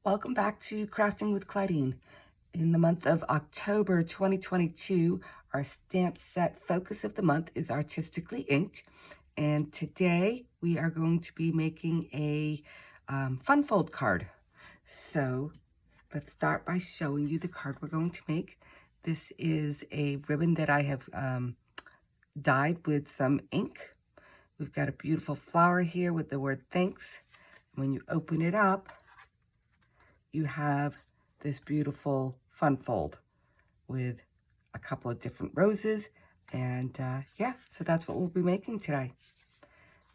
Welcome back to Crafting with Claudine. In the month of October 2022, our stamp set focus of the month is Artistically Inked. And today we are going to be making a fun fold card. So let's start by showing you the card we're going to make. This is a ribbon that I have dyed with some ink. We've got a beautiful flower here with the word thanks. When you open it up, you have this beautiful fun fold with a couple of different roses. And yeah, so that's what we'll be making today.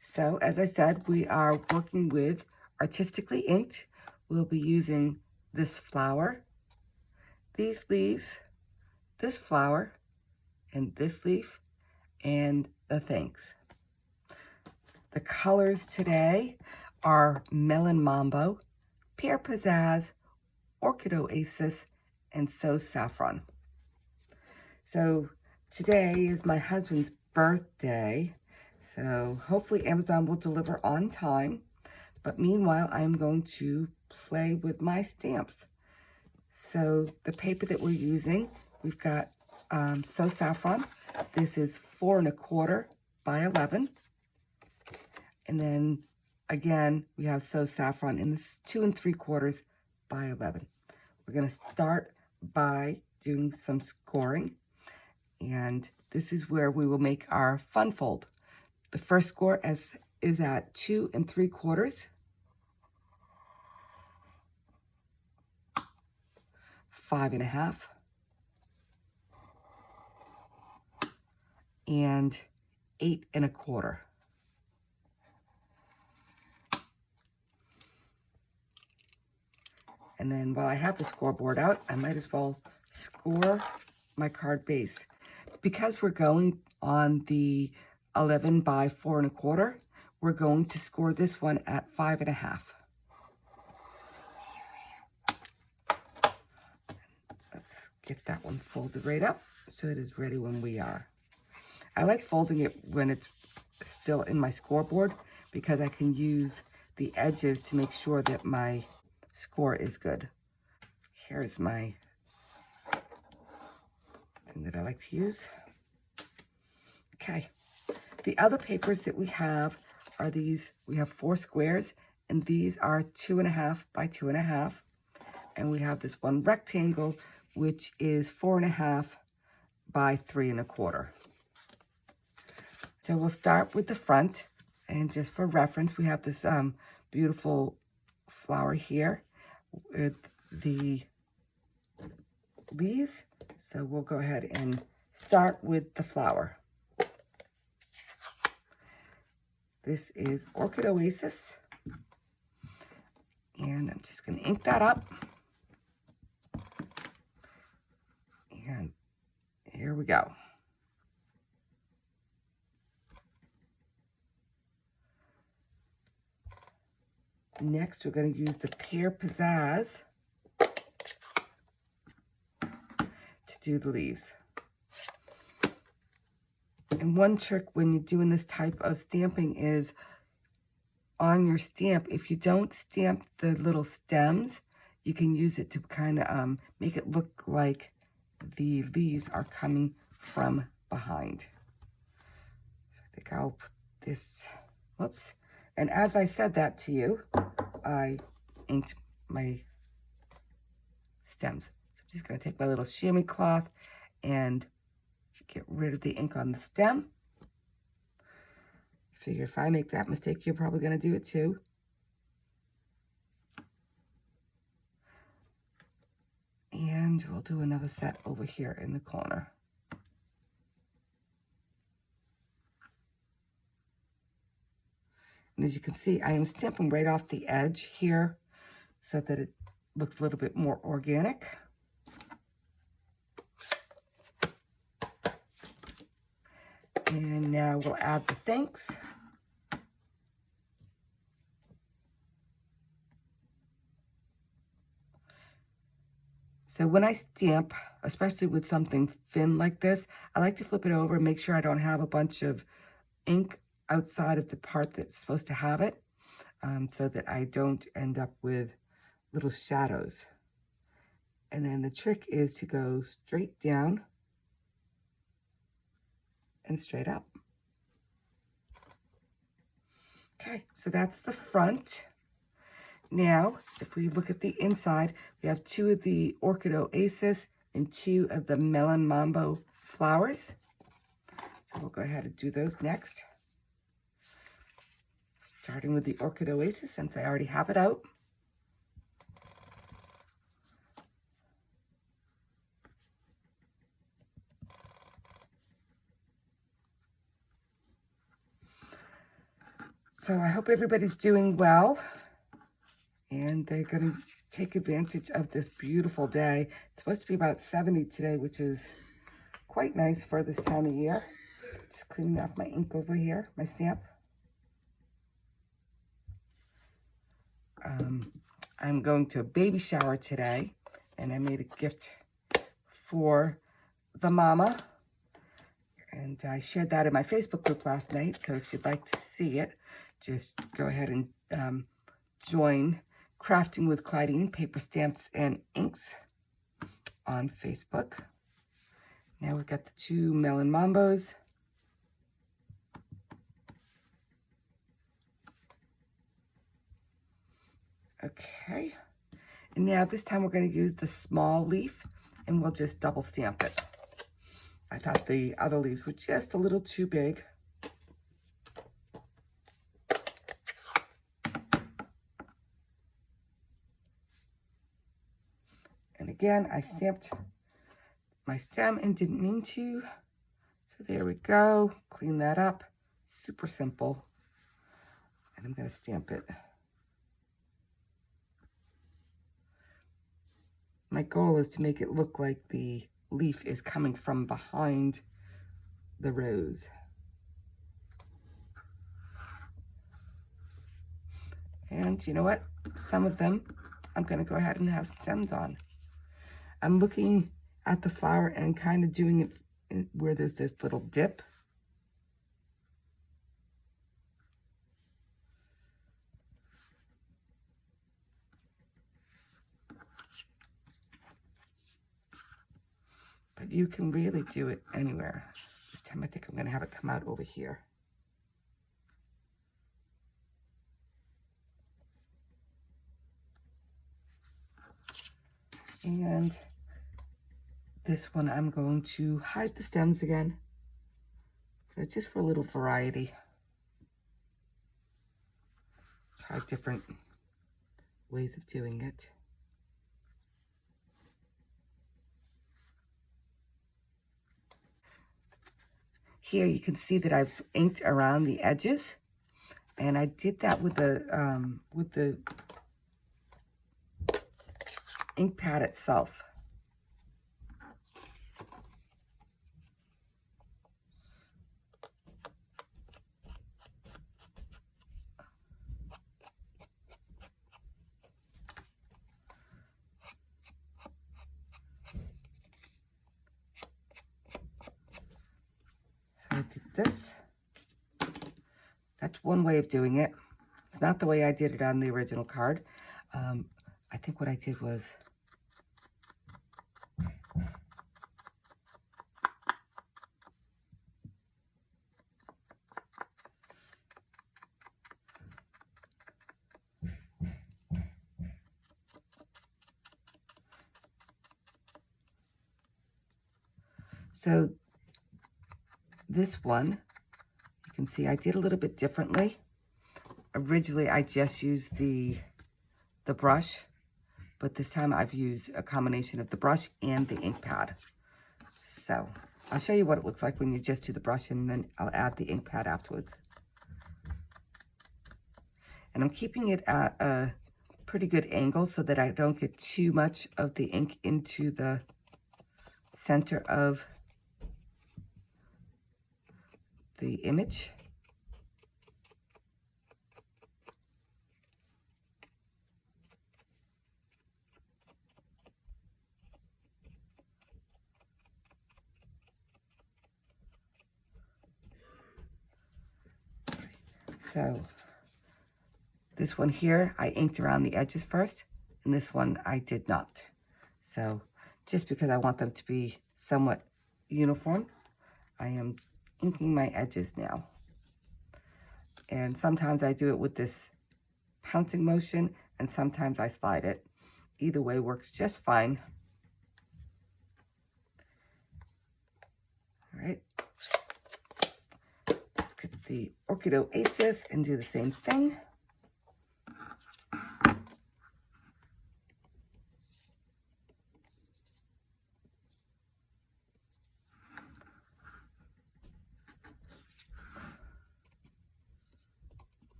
So as I said, we are working with Artistically Inked. We'll be using this flower, these leaves, this flower, and this leaf, and the thanks. The colors today are Melon Mambo, Pear Pizzazz, Orchid Oasis, and So Saffron. So today is my husband's birthday, so hopefully Amazon will deliver on time. But meanwhile, I'm going to play with my stamps. So the paper that we're using, we've got So Saffron. This is 4 1/4 by 11. And then again, we have So Saffron, and this is 2 3/4 by 11. We're going to start by doing some scoring, and this is where we will make our fun fold. The first score is at 2 3/4, 5 1/2, and 8 1/4. And then while I have the scoreboard out, I might as well score my card base. Because we're going on the 11 by 4 1/4, we're going to score this one at 5 1/2. Let's get that one folded right up so it is ready when we are. I like folding it when it's still in my scoreboard because I can use the edges to make sure that my score is good. Here's my thing that I like to use. Okay, the other papers that we have are these. We have 4 squares, and these are 2 1/2 by 2 1/2. And we have this one rectangle, which is 4 1/2 by 3 1/4. So we'll start with the front, and just for reference, we have this beautiful flower here with the leaves. So we'll go ahead and start with the flower. This is Orchid Oasis, and I'm just going to ink that up. And here we go. Next, we're going to use the Pear Pizzazz to do the leaves. And one trick when you're doing this type of stamping is on your stamp, if you don't stamp the little stems, you can use it to kind of make it look like the leaves are coming from behind. So I think I'll put this, whoops. And as I said that to you, I inked my stems. So I'm just going to take my little chamois cloth and get rid of the ink on the stem. Figure if I make that mistake, you're probably going to do it too. And we'll do another set over here in the corner. And as you can see, I am stamping right off the edge here so that it looks a little bit more organic. And now we'll add the thanks. So when I stamp, especially with something thin like this, I like to flip it over and make sure I don't have a bunch of ink outside of the part that's supposed to have it, so that I don't end up with little shadows. And then the trick is to go straight down and straight up. Okay, so that's the front. Now, if we look at the inside, we have 2 of the Orchid Oasis and 2 of the Melon Mambo flowers. So we'll go ahead and do those next. Starting with the Orchid Oasis, since I already have it out. So I hope everybody's doing well, and they're going to take advantage of this beautiful day. It's supposed to be about 70 today, which is quite nice for this time of year. Just cleaning off my ink over here, my stamp. I'm going to a baby shower today, and I made a gift for the mama. And I shared that in my Facebook group last night, so if you'd like to see it, just go ahead and join Crafting with Claudine Paper Stamps and Inks on Facebook. Now we've got the 2 Melon Mambos. Okay, and now this time we're going to use the small leaf, and we'll just double stamp it. I thought the other leaves were just a little too big. And again, I stamped my stem and didn't mean to. So there we go. Clean that up. Super simple. And I'm going to stamp it. My goal is to make it look like the leaf is coming from behind the rose. And you know what? Some of them I'm going to go ahead and have stems on. I'm looking at the flower and kind of doing it where there's this little dip. But you can really do it anywhere. This time I think I'm going to have it come out over here. And this one I'm going to hide the stems again. So just for a little variety. Try different ways of doing it. Here you can see that I've inked around the edges, and I did that with the ink pad itself. So I did this. That's one way of doing it. It's not the way I did it on the original card. I think what I did was so this one, you can see I did a little bit differently. Originally, I just used the brush, but this time I've used a combination of the brush and the ink pad. So I'll show you what it looks like when you just do the brush, and then I'll add the ink pad afterwards. And I'm keeping it at a pretty good angle so that I don't get too much of the ink into the center of the image. So this one here, I inked around the edges first, and this one I did not. So just because I want them to be somewhat uniform, I am inking my edges now. And sometimes I do it with this pouncing motion, and sometimes I slide it. Either way works just fine. All right. Let's get the Orchid Oasis and do the same thing.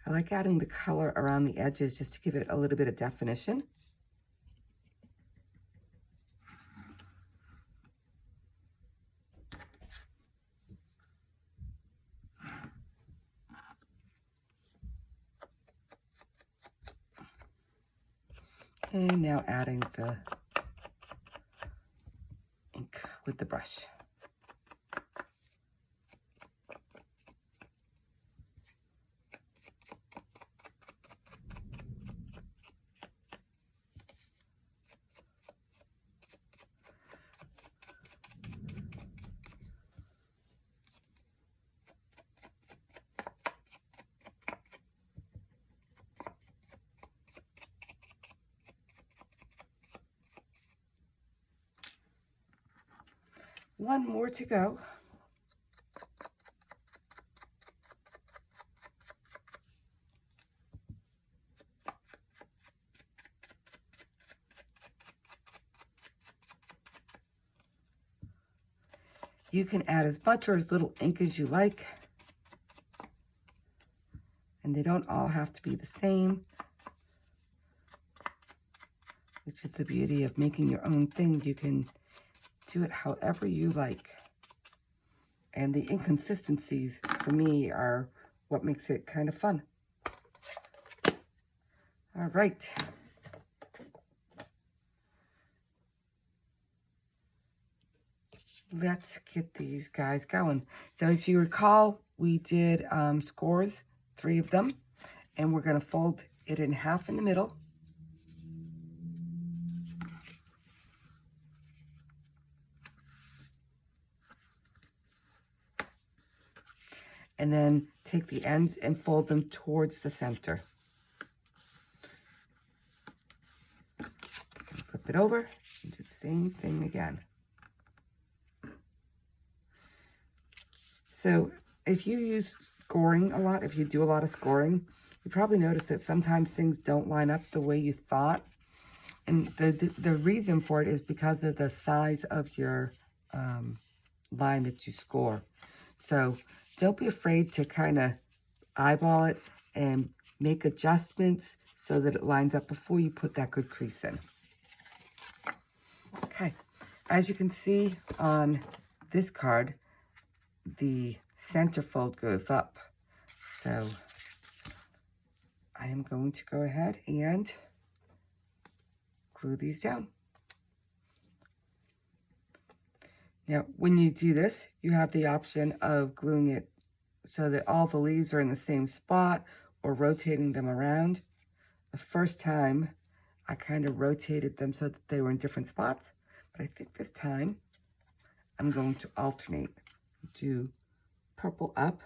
I like adding the color around the edges just to give it a little bit of definition. And now adding the ink with the brush. One more to go. You can add as much or as little ink as you like. And they don't all have to be the same, which is the beauty of making your own thing. You can do it however you like. And the inconsistencies, for me, are what makes it kind of fun. All right. Let's get these guys going. So as you recall, we did scores, 3 of them, and we're going to fold it in half in the middle. And then take the ends and fold them towards the center. Flip it over and do the same thing again. So if you use scoring a lot, if you do a lot of scoring, you probably notice that sometimes things don't line up the way you thought. And the reason for it is because of the size of your line that you score. So don't be afraid to kind of eyeball it and make adjustments so that it lines up before you put that good crease in. Okay, as you can see on this card, the center fold goes up. So I am going to go ahead and glue these down. Now, when you do this, you have the option of gluing it so that all the leaves are in the same spot or rotating them around. The first time, I kind of rotated them so that they were in different spots, but I think this time I'm going to alternate. Do purple up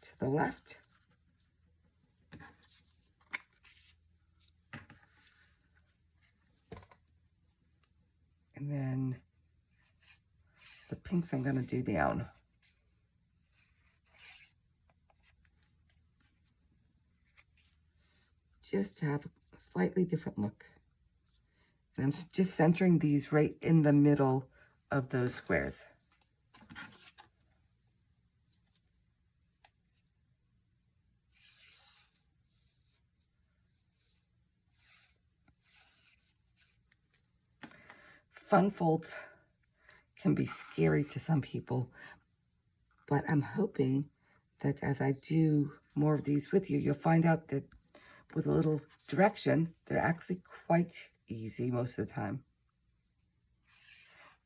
to the left, and then the pinks I'm going to do down. Just to have a slightly different look. And I'm just centering these right in the middle of those squares. Fun folds can be scary to some people, but I'm hoping that as I do more of these with you, you'll find out that with a little direction, they're actually quite easy most of the time.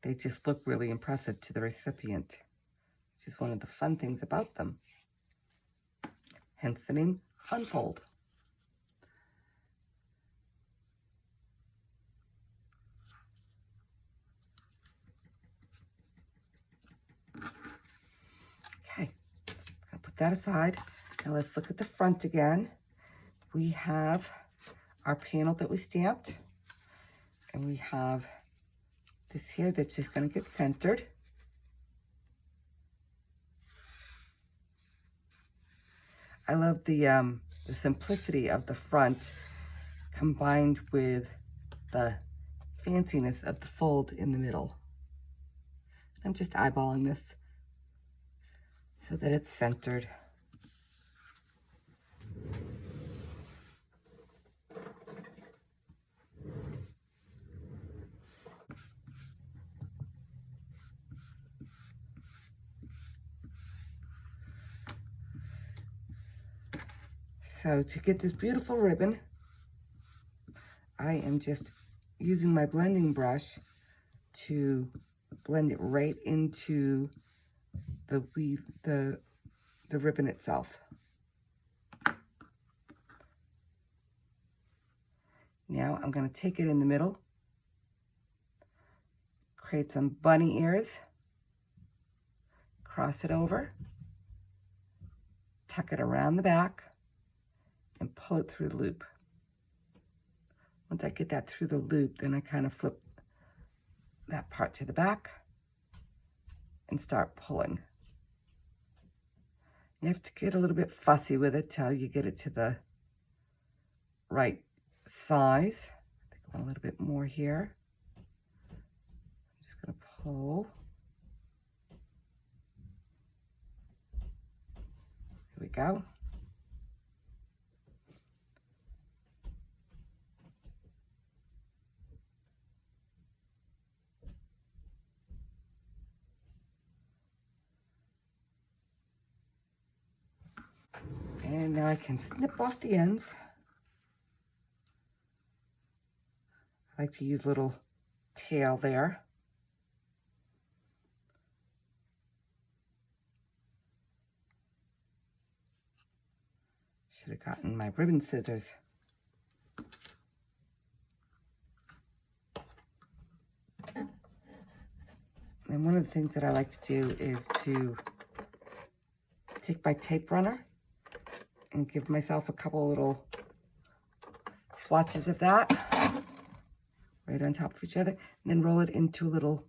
They just look really impressive to the recipient, which is one of the fun things about them. Hence the name Fun Fold. put that aside. Now let's look at the front again. We have our panel that we stamped, and we have this here that's just going to get centered. I love the simplicity of the front combined with the fanciness of the fold in the middle. I'm just eyeballing this so that it's centered. So to get this beautiful ribbon, I am just using my blending brush to blend it right into the ribbon itself. Now I'm going to take it in the middle, create some bunny ears, cross it over, tuck it around the back, and pull it through the loop. Once I get that through the loop, then I kind of flip that part to the back and start pulling. You have to get a little bit fussy with it till you get it to the right size. I think I want a little bit more here. I'm just going to pull. Here we go. And now I can snip off the ends. I like to use little tail there. Should have gotten my ribbon scissors. And one of the things that I like to do is to take my tape runner and give myself a couple little swatches of that right on top of each other, and then roll it into a little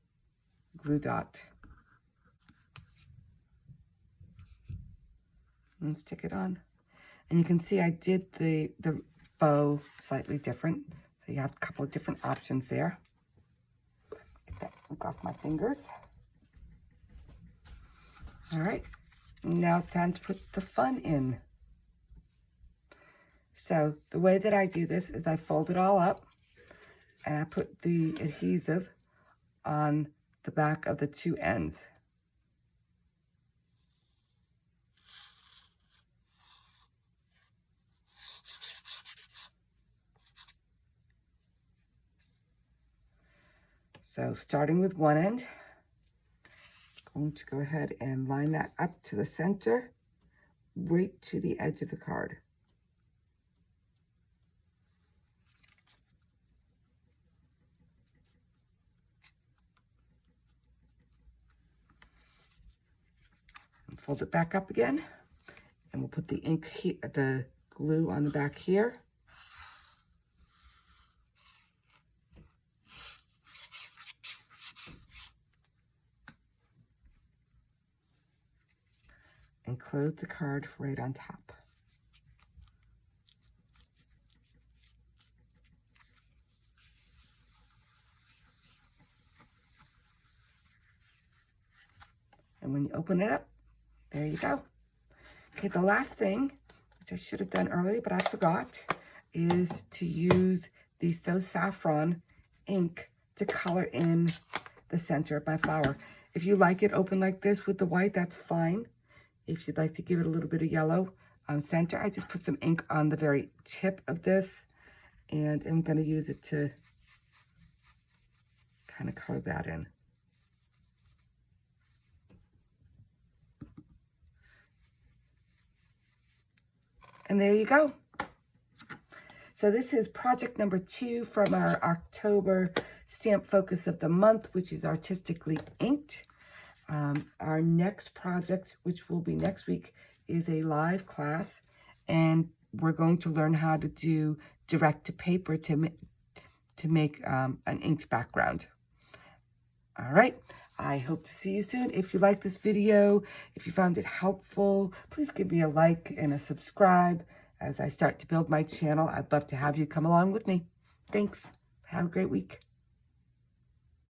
glue dot. And stick it on. And you can see I did the bow slightly different. So you have a couple of different options there. Get that ink off my fingers. All right, now it's time to put the fun in. So the way that I do this is I fold it all up and I put the adhesive on the back of the two ends. So starting with one end, I'm going to go ahead and line that up to the center, right to the edge of the card. And fold it back up again, and we'll put the ink here, the glue on the back here. And close the card right on top. And when you open it up, there you go. Okay, the last thing, which I should have done earlier, but I forgot, is to use the So Saffron ink to color in the center of my flower. If you like it open like this with the white, that's fine. If you'd like to give it a little bit of yellow on center, I just put some ink on the very tip of this, and I'm going to use it to kind of color that in. And there you go. So this is project number 2 from our October stamp focus of the month, which is Artistically Inked. Our next project, which will be next week, is a live class, and we're going to learn how to do direct to paper to make an inked background. All right, I hope to see you soon. If you like this video, if you found it helpful, please give me a like and a subscribe. As I start to build my channel, I'd love to have you come along with me. Thanks. Have a great week.